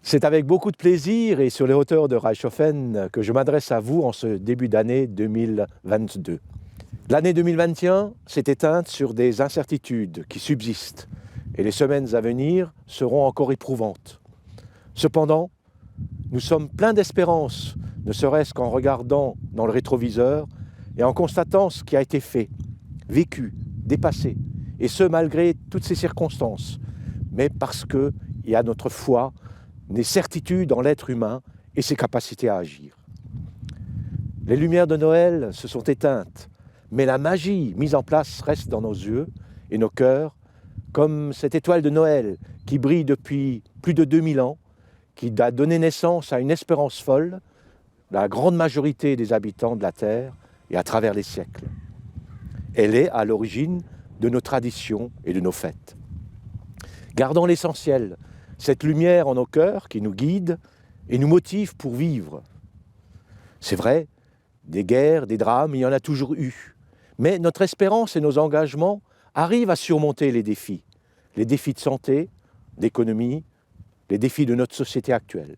C'est avec beaucoup de plaisir et sur les hauteurs de Reichshoffen que je m'adresse à vous en ce début d'année 2022. L'année 2021 s'est éteinte sur des incertitudes qui subsistent et les semaines à venir seront encore éprouvantes. Cependant, nous sommes pleins d'espérance, ne serait-ce qu'en regardant dans le rétroviseur et en constatant ce qui a été fait, vécu, dépassé, et ce malgré toutes ces circonstances, mais parce qu'il y a notre foi, des certitudes en l'être humain et ses capacités à agir. Les lumières de Noël se sont éteintes, mais la magie mise en place reste dans nos yeux et nos cœurs, comme cette étoile de Noël qui brille depuis plus de 2000 ans, qui a donné naissance à une espérance folle, la grande majorité des habitants de la Terre et à travers les siècles. Elle est à l'origine de nos traditions et de nos fêtes. Gardons l'essentiel, cette lumière en nos cœurs qui nous guide et nous motive pour vivre. C'est vrai, des guerres, des drames, il y en a toujours eu. Mais notre espérance et nos engagements arrivent à surmonter les défis de santé, d'économie, les défis de notre société actuelle.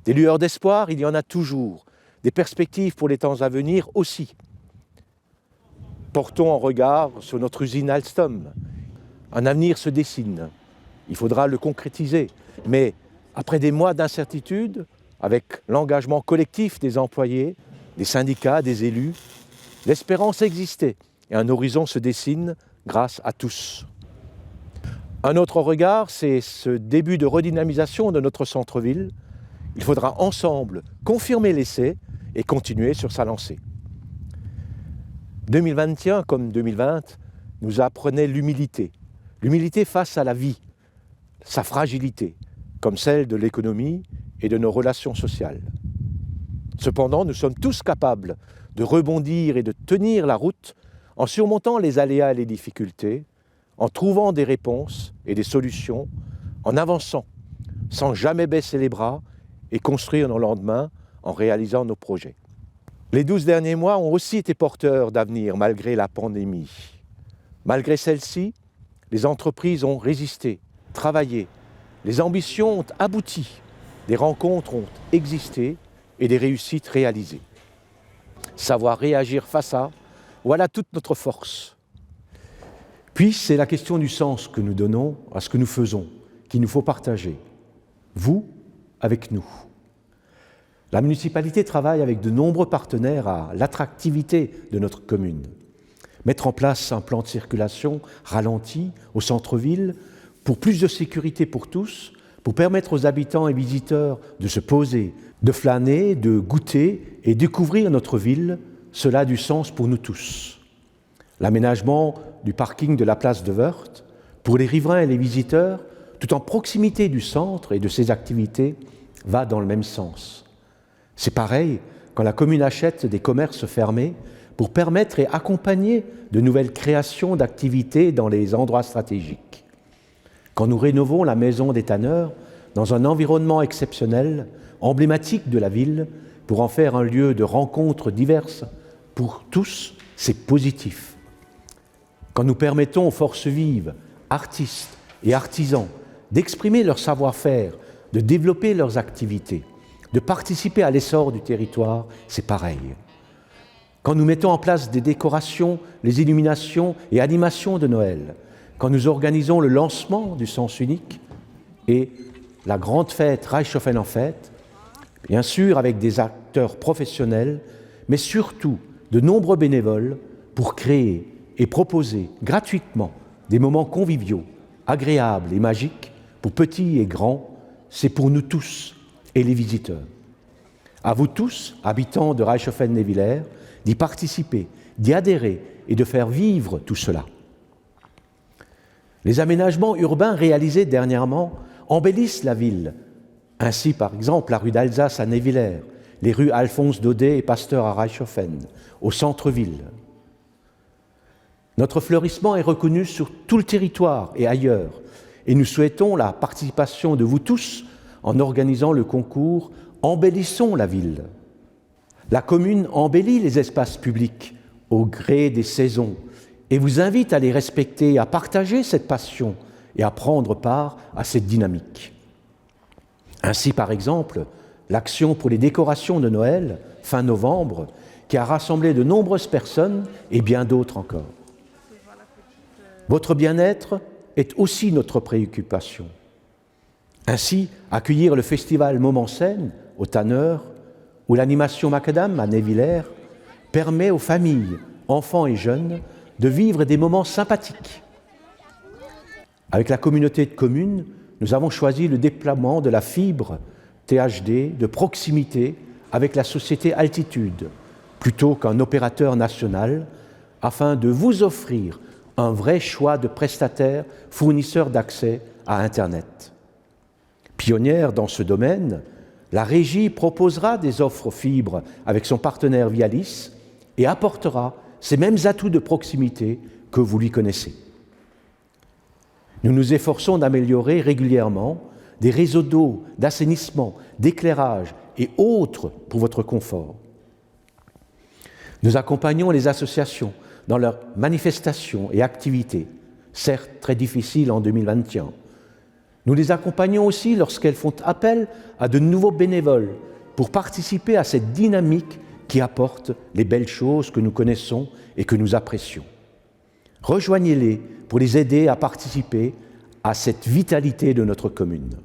Des lueurs d'espoir, il y en a toujours, des perspectives pour les temps à venir aussi. Portons en regard sur notre usine Alstom. Un avenir se dessine. Il faudra le concrétiser. Mais après des mois d'incertitude, avec l'engagement collectif des employés, des syndicats, des élus, l'espérance existait et un horizon se dessine grâce à tous. Un autre regard, c'est ce début de redynamisation de notre centre-ville. Il faudra ensemble confirmer l'essai et continuer sur sa lancée. 2021 comme 2020 nous apprenait l'humilité face à la vie, sa fragilité, comme celle de l'économie et de nos relations sociales. Cependant, nous sommes tous capables de rebondir et de tenir la route en surmontant les aléas et les difficultés, en trouvant des réponses et des solutions, en avançant, sans jamais baisser les bras et construire nos lendemains en réalisant nos projets. Les 12 derniers mois ont aussi été porteurs d'avenir malgré la pandémie. Malgré celle-ci, les entreprises ont résisté, travaillé, les ambitions ont abouti, des rencontres ont existé et des réussites réalisées. Savoir réagir face à, voilà toute notre force. Puis c'est la question du sens que nous donnons à ce que nous faisons, qu'il nous faut partager. Vous, avec nous. La municipalité travaille avec de nombreux partenaires à l'attractivité de notre commune. Mettre en place un plan de circulation ralenti au centre-ville pour plus de sécurité pour tous, pour permettre aux habitants et visiteurs de se poser, de flâner, de goûter et découvrir notre ville, cela a du sens pour nous tous. L'aménagement du parking de la place de Wörth, pour les riverains et les visiteurs, tout en proximité du centre et de ses activités, va dans le même sens. C'est pareil quand la commune achète des commerces fermés pour permettre et accompagner de nouvelles créations d'activités dans les endroits stratégiques. Quand nous rénovons la maison des tanneurs dans un environnement exceptionnel, emblématique de la ville, pour en faire un lieu de rencontres diverses, pour tous, c'est positif. Quand nous permettons aux forces vives, artistes et artisans, d'exprimer leur savoir-faire, de développer leurs activités, de participer à l'essor du territoire, c'est pareil. Quand nous mettons en place des décorations, les illuminations et animations de Noël, quand nous organisons le lancement du sens unique et la grande fête Reichshoffen en fête, bien sûr avec des acteurs professionnels, mais surtout de nombreux bénévoles pour créer et proposer gratuitement des moments conviviaux, agréables et magiques pour petits et grands, c'est pour nous tous et les visiteurs. À vous tous, habitants de Reichshoffen-les-Villers, d'y participer, d'y adhérer et de faire vivre tout cela. Les aménagements urbains réalisés dernièrement embellissent la ville. Ainsi, par exemple, la rue d'Alsace à Névillers, les rues Alphonse Daudet et Pasteur à Reichshoffen, au centre-ville. Notre fleurissement est reconnu sur tout le territoire et ailleurs, et nous souhaitons la participation de vous tous en organisant le concours « Embellissons la ville ». La commune embellit les espaces publics au gré des saisons et vous invite à les respecter, à partager cette passion et à prendre part à cette dynamique. Ainsi, par exemple, l'action pour les décorations de Noël, fin novembre, qui a rassemblé de nombreuses personnes et bien d'autres encore. Votre bien-être est aussi notre préoccupation. Ainsi, accueillir le festival Moment Scène au Tanneur ou l'animation Macadam à Névillers permet aux familles, enfants et jeunes de vivre des moments sympathiques. Avec la communauté de communes, nous avons choisi le déploiement de la fibre THD de proximité avec la société Altitude, plutôt qu'un opérateur national, afin de vous offrir un vrai choix de prestataires fournisseurs d'accès à Internet. Pionnière dans ce domaine, la régie proposera des offres fibres avec son partenaire Vialis et apportera ces mêmes atouts de proximité que vous lui connaissez. Nous nous efforçons d'améliorer régulièrement des réseaux d'eau, d'assainissement, d'éclairage et autres pour votre confort. Nous accompagnons les associations dans leurs manifestations et activités, certes très difficiles en 2021. Nous les accompagnons aussi lorsqu'elles font appel à de nouveaux bénévoles pour participer à cette dynamique qui apporte les belles choses que nous connaissons et que nous apprécions. Rejoignez-les pour les aider à participer à cette vitalité de notre commune.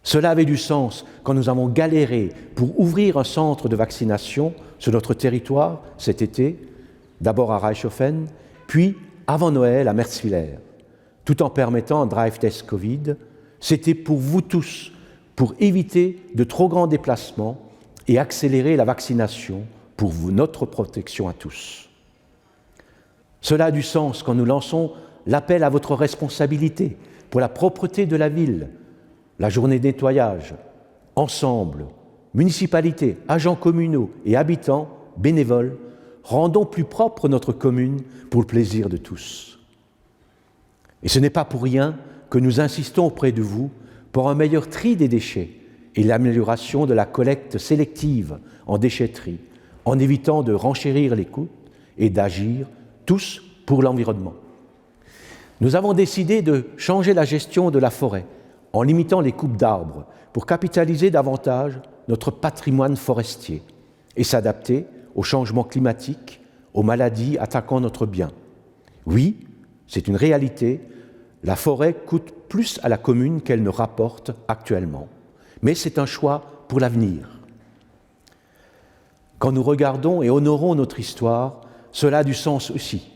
Cela avait du sens quand nous avons galéré pour ouvrir un centre de vaccination sur notre territoire cet été, d'abord à Reichshofen, puis avant Noël à Merzwiller, tout en permettant un drive test Covid. C'était pour vous tous, pour éviter de trop grands déplacements et accélérer la vaccination pour notre protection à tous. Cela a du sens quand nous lançons l'appel à votre responsabilité pour la propreté de la ville, la journée de nettoyage, ensemble, municipalité, agents communaux et habitants, bénévoles, rendons plus propre notre commune pour le plaisir de tous. Et ce n'est pas pour rien que nous insistons auprès de vous pour un meilleur tri des déchets et l'amélioration de la collecte sélective en déchetterie, en évitant de renchérir les coûts et d'agir tous pour l'environnement. Nous avons décidé de changer la gestion de la forêt en limitant les coupes d'arbres pour capitaliser davantage notre patrimoine forestier et s'adapter aux changements climatiques, aux maladies attaquant notre bien. Oui, c'est une réalité, la forêt coûte plus à la commune qu'elle ne rapporte actuellement, mais c'est un choix pour l'avenir. Quand nous regardons et honorons notre histoire, cela a du sens aussi.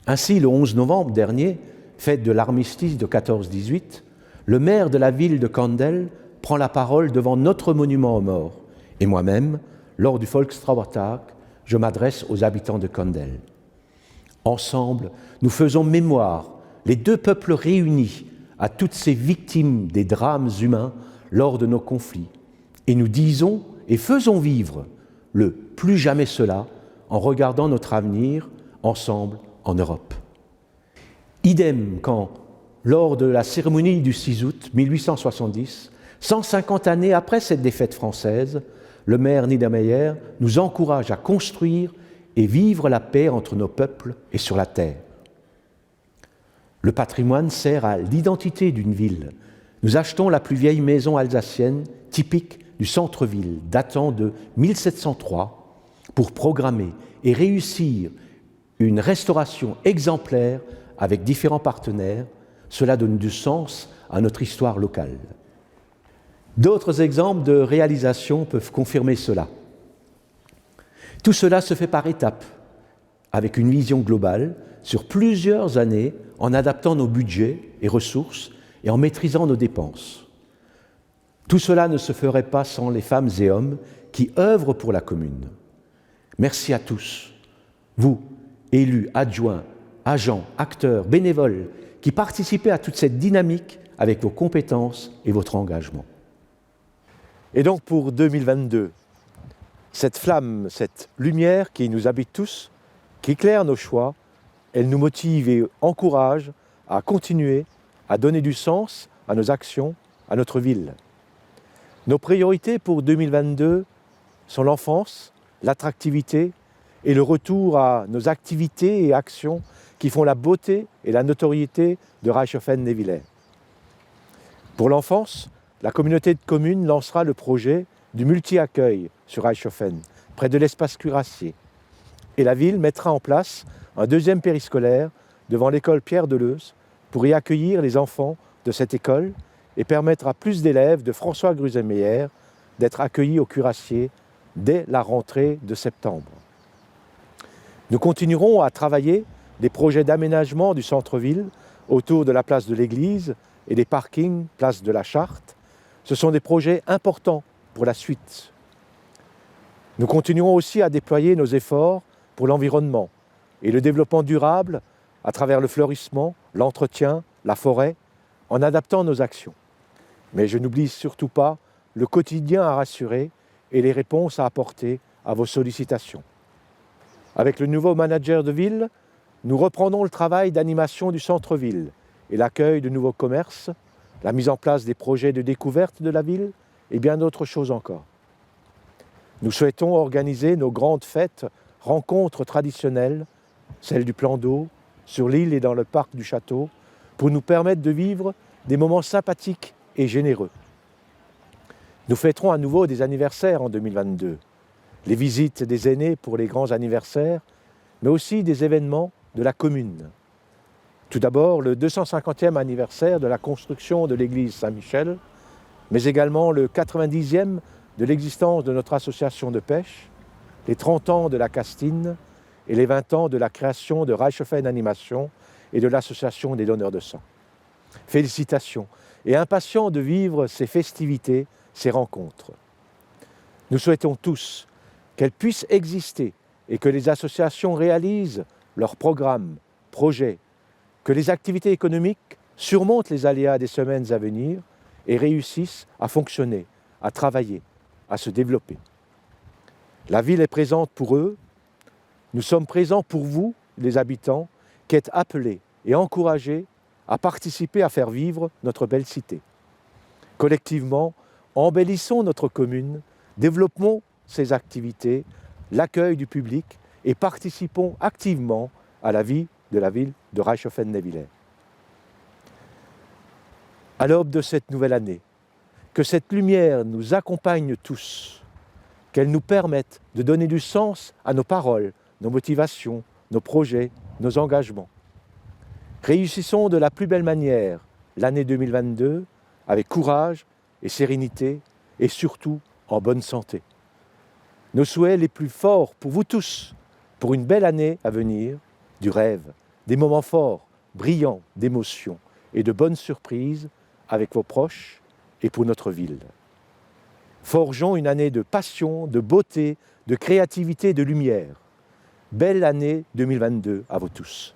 Ainsi, le 11 novembre dernier, fête de l'armistice de 14-18, le maire de la ville de Kandel prend la parole devant notre monument aux morts. Et moi-même, lors du Volkstrauertag, je m'adresse aux habitants de Kandel. Ensemble, nous faisons mémoire, les deux peuples réunis, à toutes ces victimes des drames humains lors de nos conflits. Et nous disons et faisons vivre le « plus jamais cela » en regardant notre avenir ensemble en Europe. Idem quand, lors de la cérémonie du 6 août 1870, 150 années après cette défaite française, le maire Niedermeyer nous encourage à construire et vivre la paix entre nos peuples et sur la terre. Le patrimoine sert à l'identité d'une ville. Nous achetons la plus vieille maison alsacienne, typique du centre-ville, datant de 1703, pour programmer et réussir une restauration exemplaire avec différents partenaires. Cela donne du sens à notre histoire locale. D'autres exemples de réalisation peuvent confirmer cela. Tout cela se fait par étapes, avec une vision globale, sur plusieurs années, en adaptant nos budgets et ressources et en maîtrisant nos dépenses. Tout cela ne se ferait pas sans les femmes et hommes qui œuvrent pour la commune. Merci à tous, vous, élus, adjoints, agents, acteurs, bénévoles, qui participez à toute cette dynamique avec vos compétences et votre engagement. Et donc pour 2022, cette flamme, cette lumière qui nous habite tous, qui éclaire nos choix, elle nous motive et encourage à continuer à donner du sens à nos actions, à notre ville. Nos priorités pour 2022 sont l'enfance, l'attractivité et le retour à nos activités et actions qui font la beauté et la notoriété de Reichshofen-Névillers. Pour l'enfance, la communauté de communes lancera le projet du multi-accueil sur Reichshoffen, près de l'espace cuirassier. Et la ville mettra en place un deuxième périscolaire devant l'école Pierre Deleuze pour y accueillir les enfants de cette école et permettre à plus d'élèves de François Grusemeyer d'être accueillis au cuirassier dès la rentrée de septembre. Nous continuerons à travailler des projets d'aménagement du centre-ville autour de la place de l'Église et des parkings place de la Charte. Ce sont des projets importants pour la suite. Nous continuerons aussi à déployer nos efforts pour l'environnement et le développement durable à travers le fleurissement, l'entretien, la forêt, en adaptant nos actions. Mais je n'oublie surtout pas le quotidien à rassurer et les réponses à apporter à vos sollicitations. Avec le nouveau manager de ville, nous reprendrons le travail d'animation du centre-ville et l'accueil de nouveaux commerces, la mise en place des projets de découverte de la ville et bien d'autres choses encore. Nous souhaitons organiser nos grandes fêtes, rencontres traditionnelles, celles du plan d'eau, sur l'île et dans le parc du château, pour nous permettre de vivre des moments sympathiques et généreux. Nous fêterons à nouveau des anniversaires en 2022, les visites des aînés pour les grands anniversaires, mais aussi des événements de la commune. Tout d'abord, le 250e anniversaire de la construction de l'église Saint-Michel, mais également le 90e de l'existence de notre association de pêche, les 30 ans de la Castine et les 20 ans de la création de Reichshoffen Animation et de l'association des donneurs de sang. Félicitations et impatients de vivre ces festivités, ces rencontres. Nous souhaitons tous qu'elles puissent exister et que les associations réalisent leurs programmes, projets, que les activités économiques surmontent les aléas des semaines à venir et réussissent à fonctionner, à travailler, à se développer. La ville est présente pour eux, nous sommes présents pour vous, les habitants, qui êtes appelés et encouragés à participer à faire vivre notre belle cité. Collectivement, embellissons notre commune, développons ses activités, l'accueil du public et participons activement à la vie de la ville de Reichshoffen-Neuvillers. À l'aube de cette nouvelle année, que cette lumière nous accompagne tous, qu'elle nous permette de donner du sens à nos paroles, nos motivations, nos projets, nos engagements. Réussissons de la plus belle manière l'année 2022 avec courage et sérénité et surtout en bonne santé. Nos souhaits les plus forts pour vous tous, pour une belle année à venir, du rêve, des moments forts, brillants d'émotions et de bonnes surprises avec vos proches et pour notre ville. Forgeons une année de passion, de beauté, de créativité, de lumière. Belle année 2022 à vous tous.